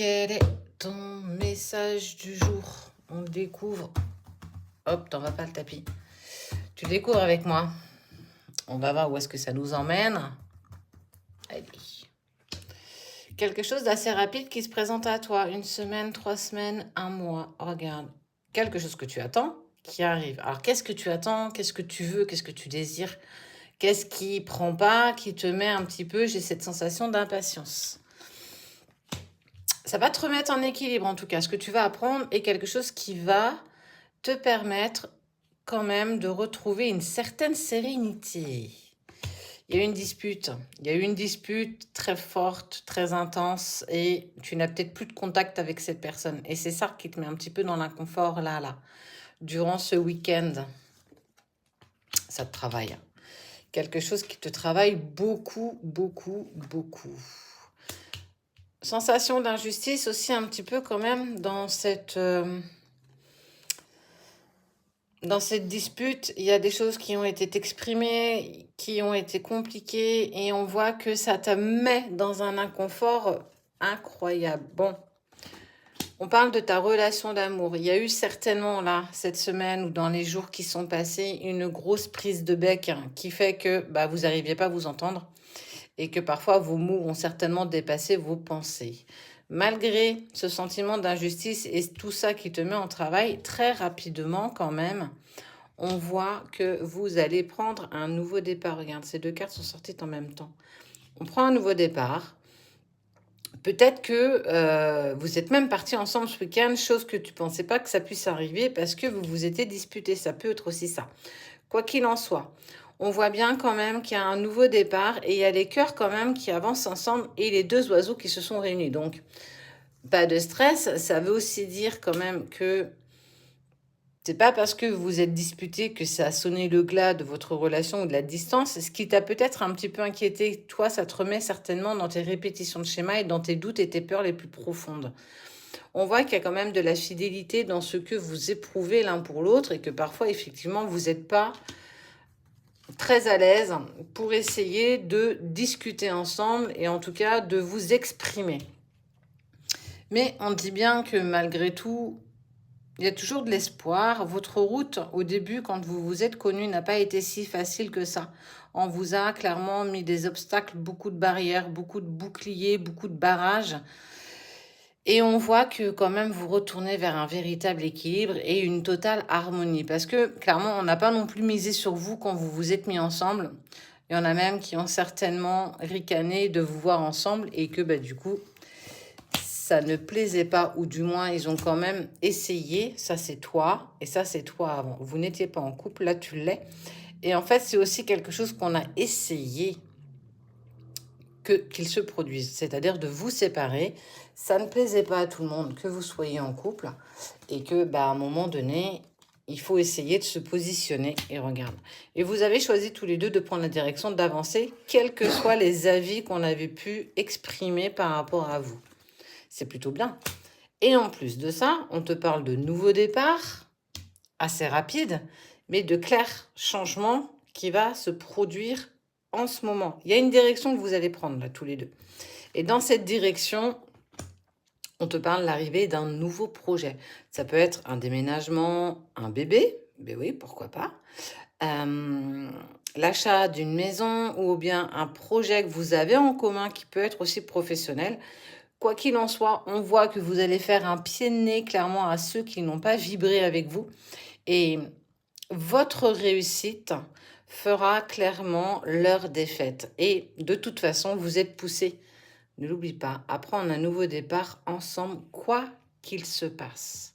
Quel est ton message du jour? On le découvre. Hop, t'en vas pas le tapis. Tu le découvres avec moi. On va voir où est-ce que ça nous emmène. Allez. Quelque chose d'assez rapide qui se présente à toi. 1 semaine, 3 semaines, 1 mois. Regarde. Quelque chose que tu attends qui arrive. Alors, qu'est-ce que tu attends? Qu'est-ce que tu veux? Qu'est-ce que tu désires? Qu'est-ce qui prend pas? Qui te met un petit peu, j'ai cette sensation d'impatience. Ça va te remettre en équilibre en tout cas. Ce que tu vas apprendre est quelque chose qui va te permettre quand même de retrouver une certaine sérénité. Il y a eu une dispute. Il y a eu une dispute très forte, très intense et tu n'as peut-être plus de contact avec cette personne. Et c'est ça qui te met un petit peu dans l'inconfort là. Durant ce week-end, ça te travaille. Quelque chose qui te travaille beaucoup. Sensation d'injustice aussi un petit peu quand même dans cette dispute. Il y a des choses qui ont été exprimées, qui ont été compliquées et on voit que ça te met dans un inconfort incroyable. Bon, on parle de ta relation d'amour. Il y a eu certainement là, cette semaine ou dans les jours qui sont passés, une grosse prise de bec qui fait que vous n'arriviez pas à vous entendre et que parfois vos mots ont certainement dépassé vos pensées. Malgré ce sentiment d'injustice et tout ça qui te met en travail, très rapidement quand même, on voit que vous allez prendre un nouveau départ. Regarde, ces 2 cartes sont sorties en même temps. On prend un nouveau départ. Peut-être que vous êtes même partis ensemble ce week-end, chose que tu ne pensais pas que ça puisse arriver parce que vous vous étiez disputés. Ça peut être aussi ça. Quoi qu'il en soit, on voit bien quand même qu'il y a un nouveau départ et il y a les cœurs quand même qui avancent ensemble et les 2 oiseaux qui se sont réunis. Donc, pas de stress. Ça veut aussi dire quand même que c'est pas parce que vous êtes disputés que ça a sonné le glas de votre relation ou de la distance. Ce qui t'a peut-être un petit peu inquiété, toi, ça te remet certainement dans tes répétitions de schéma et dans tes doutes et tes peurs les plus profondes. On voit qu'il y a quand même de la fidélité dans ce que vous éprouvez l'un pour l'autre et que parfois, effectivement, vous n'êtes pas très à l'aise pour essayer de discuter ensemble et en tout cas de vous exprimer. Mais on dit bien que malgré tout, il y a toujours de l'espoir. Votre route, au début, quand vous vous êtes connus, n'a pas été si facile que ça. On vous a clairement mis des obstacles, beaucoup de barrières, beaucoup de boucliers, beaucoup de barrages. Et on voit que quand même vous retournez vers un véritable équilibre et une totale harmonie. Parce que clairement, on n'a pas non plus misé sur vous quand vous vous êtes mis ensemble. Il y en a même qui ont certainement ricané de vous voir ensemble et que du coup, ça ne plaisait pas, ou du moins, ils ont quand même essayé. Ça, c'est toi, et ça, c'est toi avant. Vous n'étiez pas en couple, là, tu l'es. Et en fait, c'est aussi quelque chose qu'on a essayé qu'il se produise, c'est-à-dire de vous séparer. Ça ne plaisait pas à tout le monde que vous soyez en couple, et que, à un moment donné, il faut essayer de se positionner, et regarde. Et vous avez choisi tous les deux de prendre la direction d'avancer, quels que soient les avis qu'on avait pu exprimer par rapport à vous. C'est plutôt bien. Et en plus de ça, on te parle de nouveaux départs, assez rapides, mais de clairs changements qui va se produire en ce moment. Il y a une direction que vous allez prendre là, tous les deux. Et dans cette direction, on te parle de l'arrivée d'un nouveau projet. Ça peut être un déménagement, un bébé, ben oui, pourquoi pas. L'achat d'une maison ou bien un projet que vous avez en commun qui peut être aussi professionnel. Quoi qu'il en soit, on voit que vous allez faire un pied de nez clairement à ceux qui n'ont pas vibré avec vous. Et votre réussite fera clairement leur défaite. Et de toute façon, vous êtes poussés, ne l'oublie pas, à prendre un nouveau départ ensemble, quoi qu'il se passe.